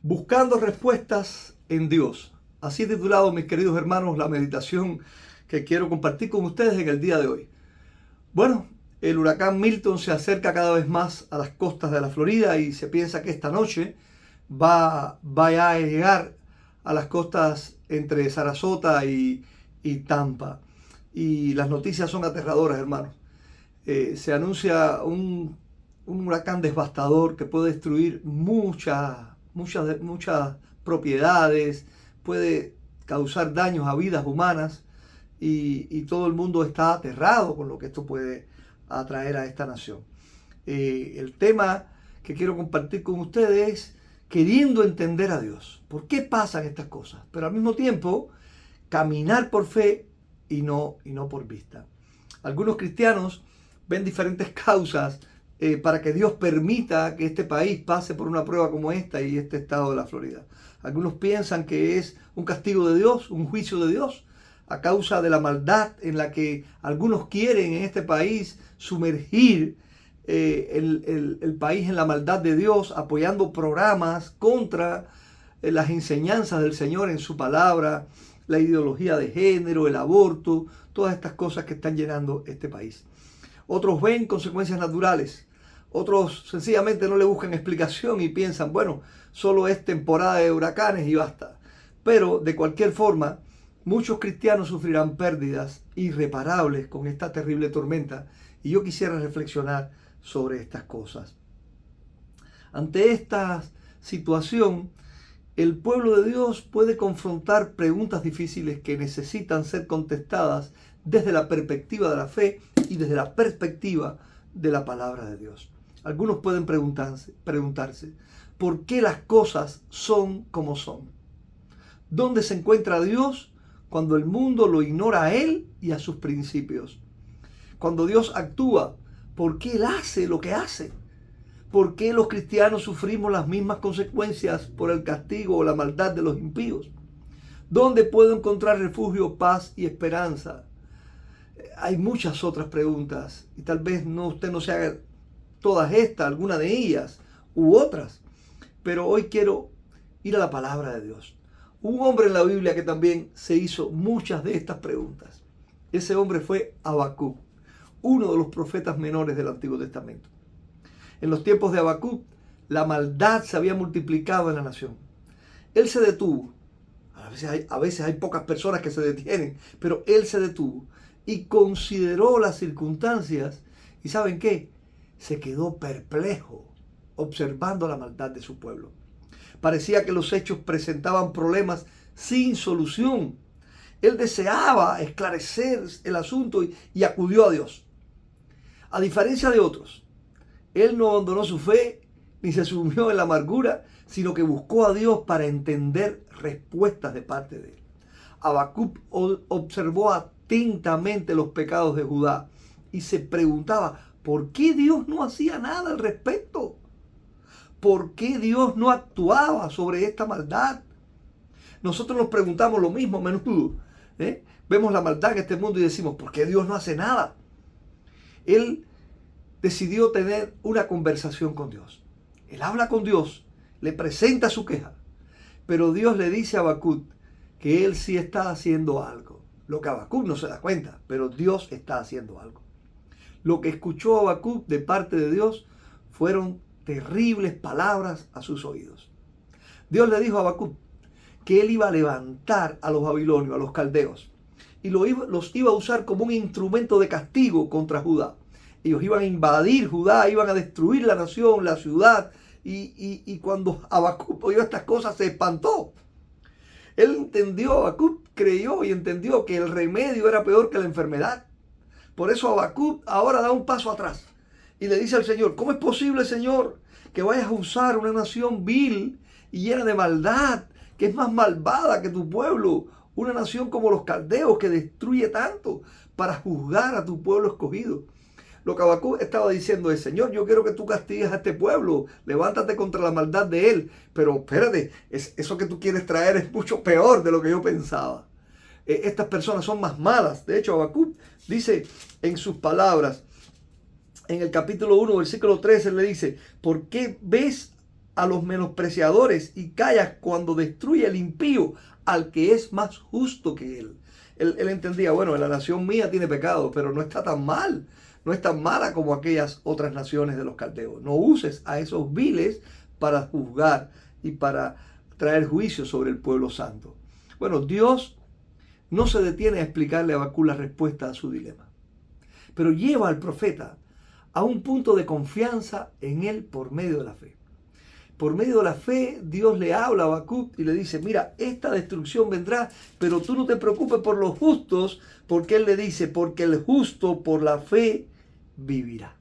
Buscando respuestas en Dios. Así he titulado, mis queridos hermanos, la meditación que quiero compartir con ustedes en el día de hoy. Bueno, el huracán Milton se acerca cada vez más a las costas de la Florida y se piensa que esta noche va a llegar a las costas entre Sarasota y Tampa. Y las noticias son aterradoras, hermanos. Se anuncia un huracán devastador que puede destruir muchas propiedades, puede causar daños a vidas humanas y todo el mundo está aterrado con lo que esto puede atraer a esta nación. El tema que quiero compartir con ustedes es queriendo entender a Dios. ¿Por qué pasan estas cosas? Pero al mismo tiempo, caminar por fe y no por vista. Algunos cristianos ven diferentes causas para que Dios permita que este país pase por una prueba como esta y este estado de la Florida. Algunos piensan que es un castigo de Dios, un juicio de Dios, a causa de la maldad en la que algunos quieren en este país sumergir el país en la maldad de Dios, apoyando programas contra las enseñanzas del Señor en su palabra, la ideología de género, el aborto, todas estas cosas que están llenando este país. Otros ven consecuencias naturales. Otros sencillamente no le buscan explicación y piensan, bueno, solo es temporada de huracanes y basta. Pero de cualquier forma, muchos cristianos sufrirán pérdidas irreparables con esta terrible tormenta. Y yo quisiera reflexionar sobre estas cosas. Ante esta situación, el pueblo de Dios puede confrontar preguntas difíciles que necesitan ser contestadas desde la perspectiva de la fe y desde la perspectiva de la palabra de Dios. Algunos pueden preguntarse, ¿por qué las cosas son como son? ¿Dónde se encuentra Dios cuando el mundo lo ignora a Él y a sus principios? Cuando Dios actúa, ¿por qué Él hace lo que hace? ¿Por qué los cristianos sufrimos las mismas consecuencias por el castigo o la maldad de los impíos? ¿Dónde puedo encontrar refugio, paz y esperanza? Hay muchas otras preguntas y tal vez usted no se haga todas estas, alguna de ellas u otras, pero hoy quiero ir a la palabra de Dios. Un hombre en la Biblia que también se hizo muchas de estas preguntas. Ese hombre fue Habacuc, uno de los profetas menores del Antiguo Testamento. En los tiempos de Habacuc, la maldad se había multiplicado en la nación. Él se detuvo. A veces hay pocas personas que se detienen, pero él se detuvo y consideró las circunstancias y ¿saben qué? Se quedó perplejo observando la maldad de su pueblo. Parecía que los hechos presentaban problemas sin solución. Él deseaba esclarecer el asunto y acudió a Dios. A diferencia de otros, él no abandonó su fe ni se sumió en la amargura, sino que buscó a Dios para entender respuestas de parte de él. Habacuc observó atentamente los pecados de Judá y se preguntaba, ¿por qué Dios no hacía nada al respecto? ¿Por qué Dios no actuaba sobre esta maldad? Nosotros nos preguntamos lo mismo a menudo. Vemos la maldad en este mundo y decimos, ¿por qué Dios no hace nada? Él decidió tener una conversación con Dios. Él habla con Dios, le presenta su queja, pero Dios le dice a Habacuc que él sí está haciendo algo. Lo que Habacuc no se da cuenta, pero Dios está haciendo algo. Lo que escuchó Habacuc de parte de Dios fueron terribles palabras a sus oídos. Dios le dijo a Habacuc que él iba a levantar a los babilonios, a los caldeos, y los iba a usar como un instrumento de castigo contra Judá. Ellos iban a invadir Judá, iban a destruir la nación, la ciudad, y cuando Habacuc oyó estas cosas se espantó. Él entendió, Habacuc creyó y entendió que el remedio era peor que la enfermedad. Por eso Habacuc ahora da un paso atrás y le dice al Señor, ¿cómo es posible, Señor, que vayas a usar una nación vil y llena de maldad, que es más malvada que tu pueblo, una nación como los caldeos que destruye tanto, para juzgar a tu pueblo escogido? Lo que Habacuc estaba diciendo es, Señor, yo quiero que tú castigues a este pueblo, levántate contra la maldad de él, pero espérate, eso que tú quieres traer es mucho peor de lo que yo pensaba. Estas personas son más malas. De hecho, Habacuc dice en sus palabras, en el capítulo 1, versículo 13, le dice, ¿por qué ves a los menospreciadores y callas cuando destruye el impío al que es más justo que él. Él entendía, bueno, la nación mía tiene pecado, pero no está tan mal. No es tan mala como aquellas otras naciones de los caldeos. No uses a esos viles para juzgar y para traer juicio sobre el pueblo santo. Bueno, Dios no se detiene a explicarle a Habacuc la respuesta a su dilema, pero lleva al profeta a un punto de confianza en él por medio de la fe. Por medio de la fe, Dios le habla a Habacuc y le dice, mira, esta destrucción vendrá, pero tú no te preocupes por los justos, porque él le dice, porque el justo por la fe vivirá.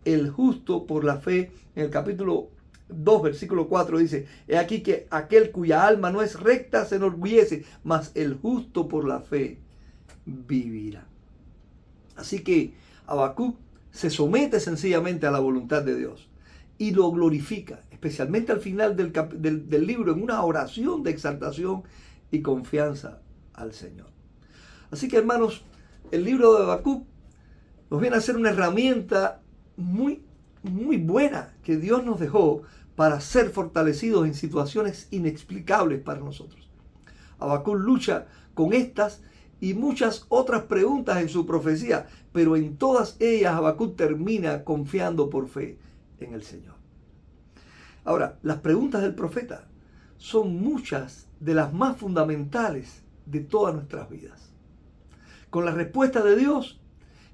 El justo por la fe, en el capítulo 2, versículo 4 dice, he aquí que aquel cuya alma no es recta se enorgullece, mas el justo por la fe vivirá. Así que Habacuc se somete sencillamente a la voluntad de Dios y lo glorifica, especialmente al final del libro, en una oración de exaltación y confianza al Señor. Así que, hermanos, el libro de Habacuc nos viene a ser una herramienta muy buena que Dios nos dejó para ser fortalecidos en situaciones inexplicables para nosotros. Habacuc lucha con estas y muchas otras preguntas en su profecía, pero en todas ellas Habacuc termina confiando por fe en el Señor. Ahora, las preguntas del profeta son muchas de las más fundamentales de todas nuestras vidas. Con la respuesta de Dios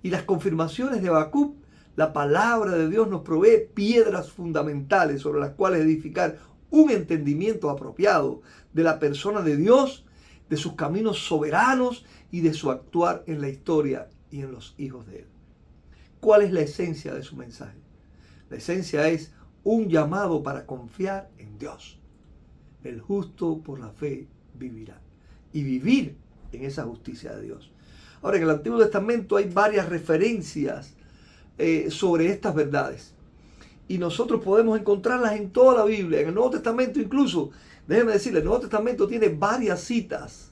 y las confirmaciones de Habacuc, la palabra de Dios nos provee piedras fundamentales sobre las cuales edificar un entendimiento apropiado de la persona de Dios, de sus caminos soberanos y de su actuar en la historia y en los hijos de Él. ¿Cuál es la esencia de su mensaje? La esencia es un llamado para confiar en Dios. El justo por la fe vivirá. Y vivir en esa justicia de Dios. Ahora, en el Antiguo Testamento hay varias referencias sobre estas verdades. Y nosotros podemos encontrarlas en toda la Biblia. En el Nuevo Testamento incluso, déjenme decirles, el Nuevo Testamento tiene varias citas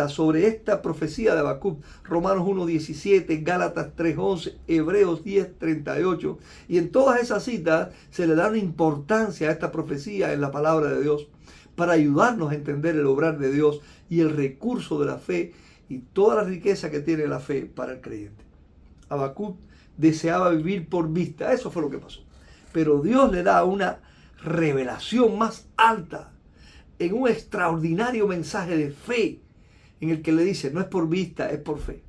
sobre esta profecía de Habacuc. Romanos 1:17, Gálatas 3:11, Hebreos 10:38. Y en todas esas citas se le da una importancia a esta profecía en la palabra de Dios para ayudarnos a entender el obrar de Dios y el recurso de la fe y toda la riqueza que tiene la fe para el creyente. Habacuc deseaba vivir por vista, eso fue lo que pasó. Pero Dios le da una revelación más alta en un extraordinario mensaje de fe en el que le dice, no es por vista, es por fe.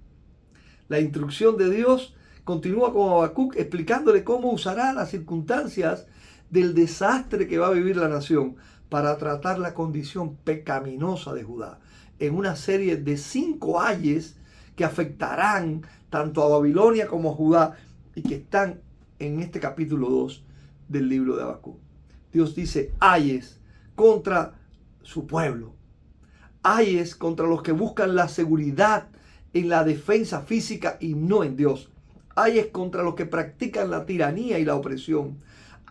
La instrucción de Dios continúa con Habacuc explicándole cómo usará las circunstancias del desastre que va a vivir la nación para tratar la condición pecaminosa de Judá en una serie de 5 ayes que afectarán tanto a Babilonia como a Judá y que están en este capítulo 2 del libro de Habacuc. Dios dice ayes contra su pueblo, ayes contra los que buscan la seguridad en la defensa física y no en Dios, ayes contra los que practican la tiranía y la opresión,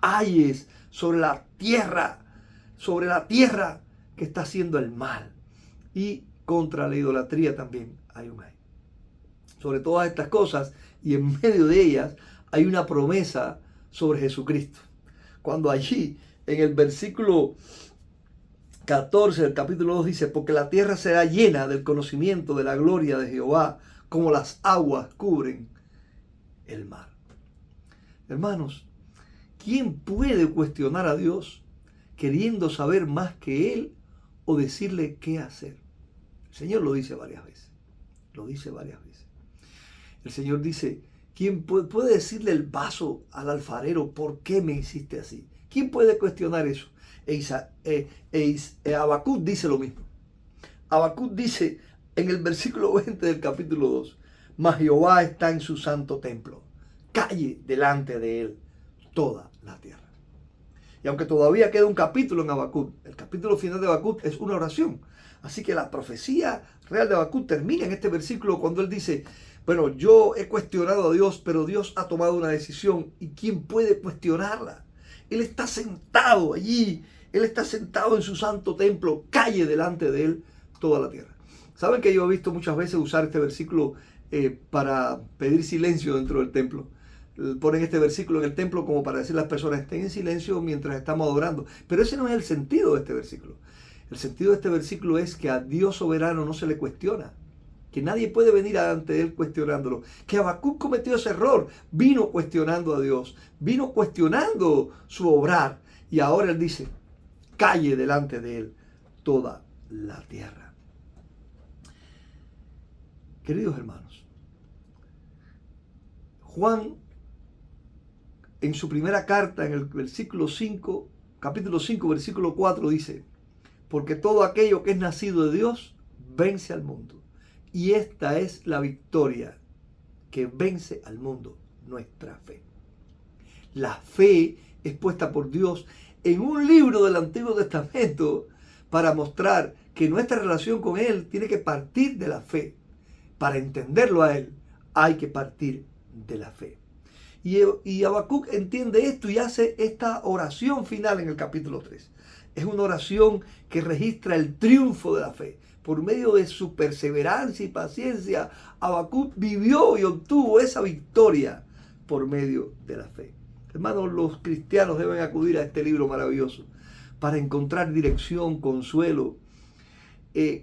ayes sobre la tierra que está haciendo el mal, y contra la idolatría también hay un ay. Sobre todas estas cosas y en medio de ellas hay una promesa sobre Jesucristo. Cuando allí en el versículo 14 del capítulo 2 dice, porque la tierra será llena del conocimiento de la gloria de Jehová, como las aguas cubren el mar. Hermanos, ¿quién puede cuestionar a Dios queriendo saber más que Él o decirle qué hacer? El Señor lo dice varias veces. Lo dice varias veces. El Señor dice, ¿quién puede decirle el vaso al alfarero, ¿por qué me hiciste así? ¿Quién puede cuestionar eso? Habacuc dice lo mismo. Habacuc dice en el versículo 20 del capítulo 2, mas Jehová está en su santo templo, calle delante de él toda la tierra. Y aunque todavía queda un capítulo en Habacuc, el capítulo final de Habacuc es una oración. Así que la profecía real de Habacuc termina en este versículo cuando él dice, bueno, yo he cuestionado a Dios, pero Dios ha tomado una decisión y ¿quién puede cuestionarla? Él está sentado allí, Él está sentado en su santo templo, calle delante de Él toda la tierra. ¿Saben que yo he visto muchas veces usar este versículo para pedir silencio dentro del templo? ponen este versículo en el templo como para decir a las personas estén en silencio mientras estamos adorando. Pero ese no es el sentido de este versículo. El sentido de este versículo es que a Dios soberano no se le cuestiona. Que nadie puede venir ante él cuestionándolo. Que Habacuc cometió ese error. Vino cuestionando a Dios. Vino cuestionando su obrar. Y ahora él dice, calle delante de él toda la tierra. Queridos hermanos, Juan en su primera carta, en el versículo 5, capítulo 5, versículo 4 dice, porque todo aquello que es nacido de Dios vence al mundo. Y esta es la victoria que vence al mundo, nuestra fe. La fe es puesta por Dios en un libro del Antiguo Testamento para mostrar que nuestra relación con Él tiene que partir de la fe. Para entenderlo a Él hay que partir de la fe. Y Habacuc entiende esto y hace esta oración final en el capítulo 3. Es una oración que registra el triunfo de la fe. Por medio de su perseverancia y paciencia, Habacuc vivió y obtuvo esa victoria por medio de la fe. Hermanos, los cristianos deben acudir a este libro maravilloso para encontrar dirección, consuelo,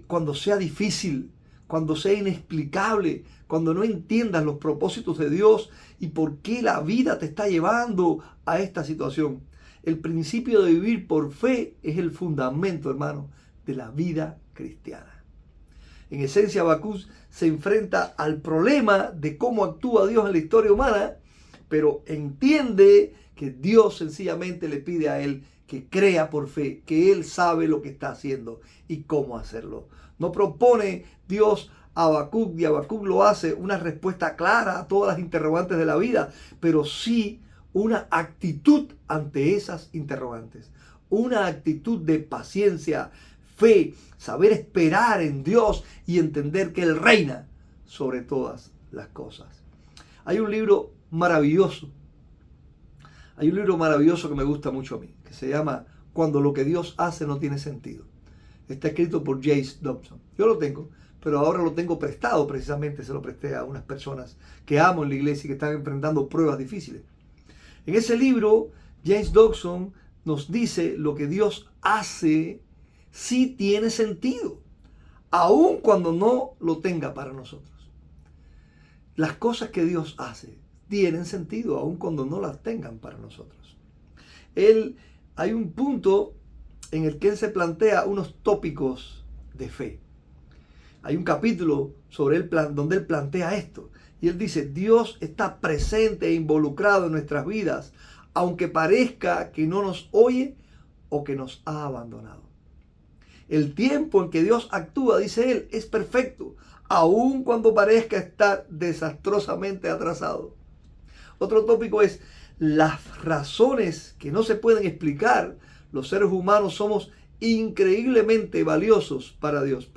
cuando sea difícil, cuando sea inexplicable, cuando no entiendas los propósitos de Dios y por qué la vida te está llevando a esta situación. El principio de vivir por fe es el fundamento, hermano, de la vida cristiana. En esencia, Habacuc se enfrenta al problema de cómo actúa Dios en la historia humana, pero entiende que Dios sencillamente le pide a él que crea por fe, que él sabe lo que está haciendo y cómo hacerlo. No propone Dios a Habacuc y Habacuc lo hace una respuesta clara a todas las interrogantes de la vida, pero sí una actitud ante esas interrogantes, una actitud de paciencia, fe, saber esperar en Dios y entender que Él reina sobre todas las cosas. Hay un libro maravilloso que me gusta mucho a mí, que se llama Cuando lo que Dios hace no tiene sentido. Está escrito por James Dobson. Yo lo tengo, pero ahora lo tengo prestado, precisamente se lo presté a unas personas que amo en la iglesia y que están enfrentando pruebas difíciles. En ese libro, James Dobson nos dice lo que Dios hace sí tiene sentido, aun cuando no lo tenga para nosotros. Las cosas que Dios hace tienen sentido, aun cuando no las tengan para nosotros. Hay un punto en el que él se plantea unos tópicos de fe. Hay un capítulo sobre el plan donde él plantea esto. Y él dice, Dios está presente e involucrado en nuestras vidas, aunque parezca que no nos oye o que nos ha abandonado. El tiempo en que Dios actúa, dice él, es perfecto, aun cuando parezca estar desastrosamente atrasado. Otro tópico es las razones que no se pueden explicar. Los seres humanos somos increíblemente valiosos para Dios.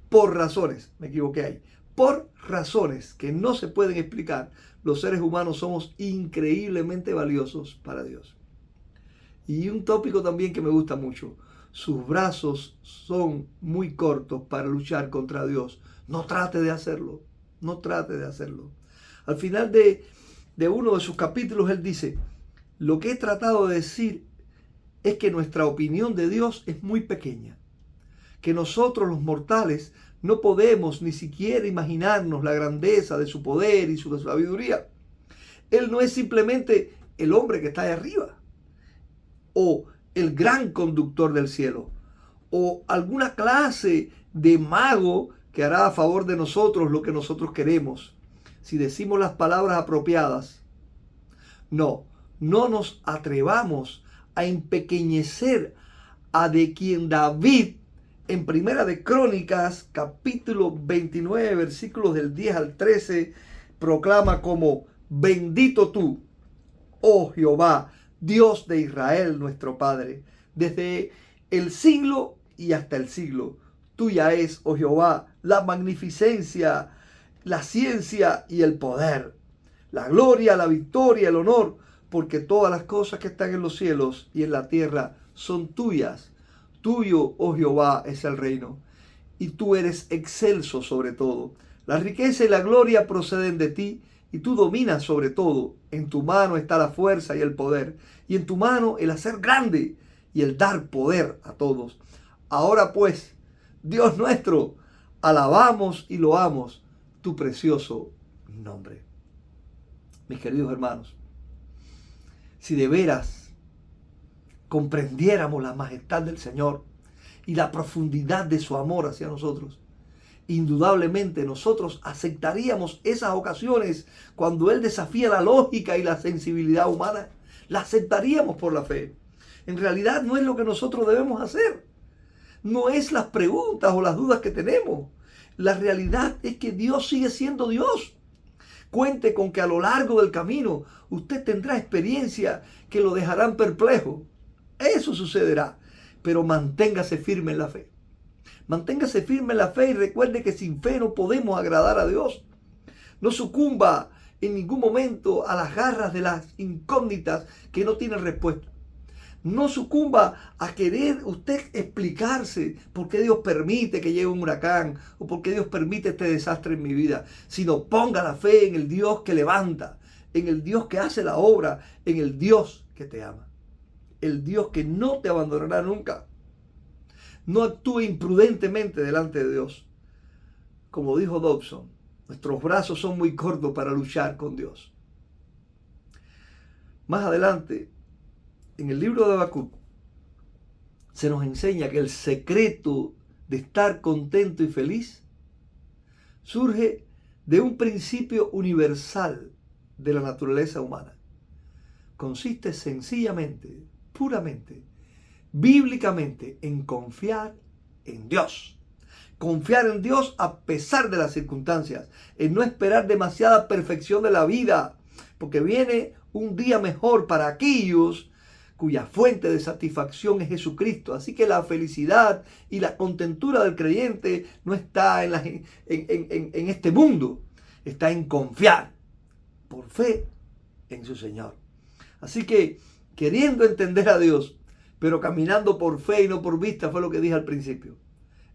Por razones que no se pueden explicar, los seres humanos somos increíblemente valiosos para Dios. Y un tópico también que me gusta mucho, sus brazos son muy cortos para luchar contra Dios. No trate de hacerlo, no trate de hacerlo. Al final de uno de sus capítulos él dice, lo que he tratado de decir es que nuestra opinión de Dios es muy pequeña, que nosotros los mortales no podemos ni siquiera imaginarnos la grandeza de su poder y su sabiduría. Él no es simplemente el hombre que está ahí arriba, o el gran conductor del cielo, o alguna clase de mago que hará a favor de nosotros lo que nosotros queremos, si decimos las palabras apropiadas. No nos atrevamos a empequeñecer a de quien David en Primera de Crónicas, capítulo 29, versículos del 10 al 13, proclama como, bendito tú, oh Jehová, Dios de Israel, nuestro Padre, desde el siglo y hasta el siglo. Tuya es, oh Jehová, la magnificencia, la ciencia y el poder, la gloria, la victoria, el honor, porque todas las cosas que están en los cielos y en la tierra son tuyas. Tuyo, oh Jehová, es el reino, y tú eres excelso sobre todo. La riqueza y la gloria proceden de ti, y tú dominas sobre todo. En tu mano está la fuerza y el poder, y en tu mano el hacer grande y el dar poder a todos. Ahora pues, Dios nuestro, alabamos y loamos tu precioso nombre. Mis queridos hermanos, si de veras comprendiéramos la majestad del Señor y la profundidad de su amor hacia nosotros, indudablemente nosotros aceptaríamos esas ocasiones cuando Él desafía la lógica y la sensibilidad humana. La aceptaríamos por la fe. En realidad no es lo que nosotros debemos hacer. No es las preguntas o las dudas que tenemos. La realidad es que Dios sigue siendo Dios. Cuente con que a lo largo del camino usted tendrá experiencias que lo dejarán perplejo. Eso sucederá. Pero manténgase firme en la fe. Manténgase firme en la fe y recuerde que sin fe no podemos agradar a Dios. No sucumba en ningún momento a las garras de las incógnitas que no tienen respuesta. No sucumba a querer usted explicarse por qué Dios permite que llegue un huracán o por qué Dios permite este desastre en mi vida, sino ponga la fe en el Dios que levanta, en el Dios que hace la obra, en el Dios que te ama, el Dios que no te abandonará nunca. No actúe imprudentemente delante de Dios. Como dijo Dobson, nuestros brazos son muy cortos para luchar con Dios. Más adelante, en el libro de Habacuc, se nos enseña que el secreto de estar contento y feliz surge de un principio universal de la naturaleza humana. Consiste sencillamente, puramente, bíblicamente, en confiar en Dios. Confiar en Dios a pesar de las circunstancias, en no esperar demasiada perfección de la vida, porque viene un día mejor para aquellos cuya fuente de satisfacción es Jesucristo. Así que la felicidad y la contentura del creyente no está en este mundo, está en confiar por fe en su Señor. Así que, queriendo entender a Dios, pero caminando por fe y no por vista, fue lo que dije al principio.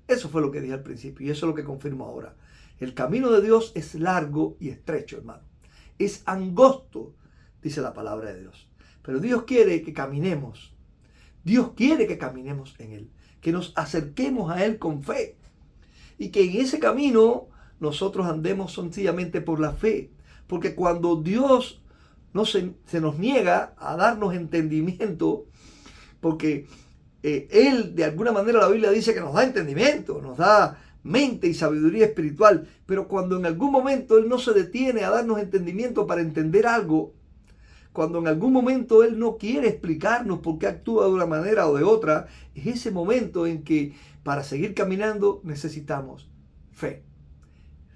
Eso fue lo que dije al principio y eso es lo que confirmo ahora. El camino de Dios es largo y estrecho, hermano. Es angosto, dice la palabra de Dios. Pero Dios quiere que caminemos. Dios quiere que caminemos en Él. Que nos acerquemos a Él con fe. Y que en ese camino nosotros andemos sencillamente por la fe. Porque cuando Dios se nos niega a darnos entendimiento, porque Él, de alguna manera, la Biblia dice que nos da entendimiento, nos da mente y sabiduría espiritual. Pero cuando en algún momento Él no se detiene a darnos entendimiento para entender algo, cuando en algún momento Él no quiere explicarnos por qué actúa de una manera o de otra, es ese momento en que para seguir caminando necesitamos fe.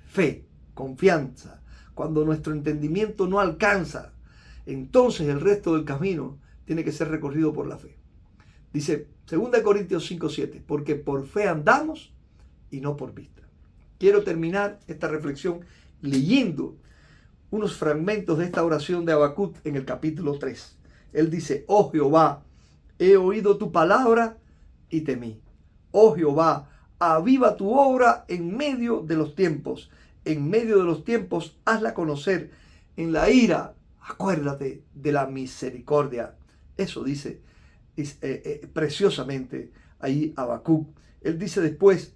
Fe, confianza. Cuando nuestro entendimiento no alcanza, entonces el resto del camino tiene que ser recorrido por la fe. Dice 2 Corintios 5:7, porque por fe andamos y no por vista. Quiero terminar esta reflexión leyendo unos fragmentos de esta oración de Habacuc en el capítulo 3. Él dice: oh Jehová, he oído tu palabra y temí. Oh Jehová, aviva tu obra en medio de los tiempos. En medio de los tiempos, hazla conocer. En la ira, acuérdate de la misericordia. Eso dice preciosamente ahí Habacuc. Él dice después,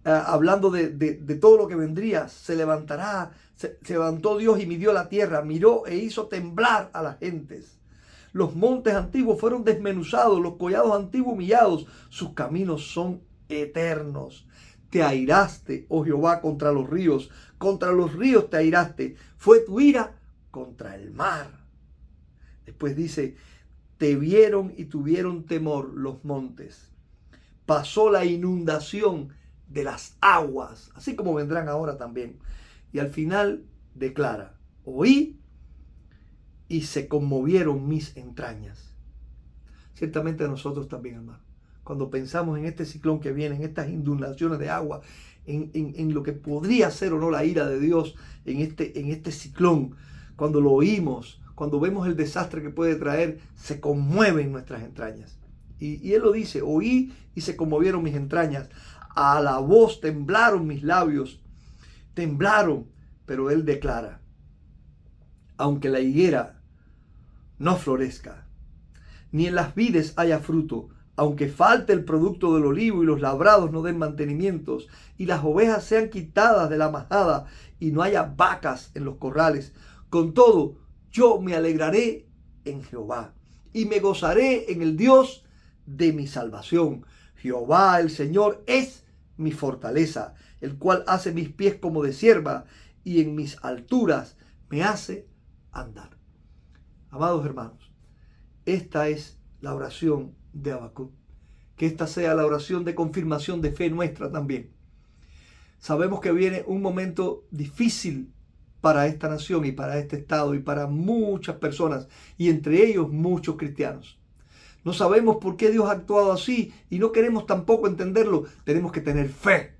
hablando de todo lo que vendría, se levantó Dios y midió la tierra, miró e hizo temblar a las gentes. Los montes antiguos fueron desmenuzados, los collados antiguos humillados, sus caminos son eternos. Te airaste, oh Jehová, contra los ríos te airaste, fue tu ira contra el mar. Después dice, te vieron y tuvieron temor los montes. Pasó la inundación de las aguas, así como vendrán ahora también. Y al final declara, oí y se conmovieron mis entrañas. Ciertamente nosotros también, hermano, cuando pensamos en este ciclón que viene, en estas inundaciones de agua, en lo que podría ser o no la ira de Dios en este ciclón, cuando lo oímos, cuando vemos el desastre que puede traer, se conmueven nuestras entrañas. Y Él lo dice, oí y se conmovieron mis entrañas. A la voz temblaron mis labios, temblaron Pero él declara, aunque la higuera no florezca, ni en las vides haya fruto, aunque falte el producto del olivo y los labrados no den mantenimientos, y las ovejas sean quitadas de la majada y no haya vacas en los corrales, con todo yo me alegraré en Jehová y me gozaré en el Dios de mi salvación. Jehová el Señor es mi fortaleza, el cual hace mis pies como de sierva y en mis alturas me hace andar. Amados hermanos, esta es la oración de Habacuc. Que esta sea la oración de confirmación de fe nuestra también. Sabemos que viene un momento difícil para esta nación y para este estado y para muchas personas, y entre ellos muchos cristianos. No sabemos por qué Dios ha actuado así y no queremos tampoco entenderlo. Tenemos que tener fe.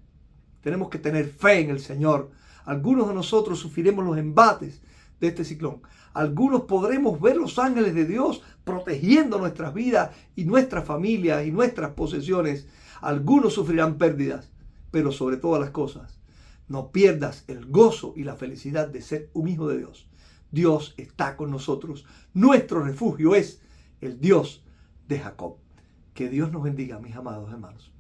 Tenemos que tener fe en el Señor. Algunos de nosotros sufriremos los embates de este ciclón. Algunos podremos ver los ángeles de Dios protegiendo nuestras vidas y nuestras familias y nuestras posesiones. Algunos sufrirán pérdidas, pero sobre todas las cosas, no pierdas el gozo y la felicidad de ser un hijo de Dios. Dios está con nosotros. Nuestro refugio es el Dios de Jacob. Que Dios nos bendiga, mis amados hermanos.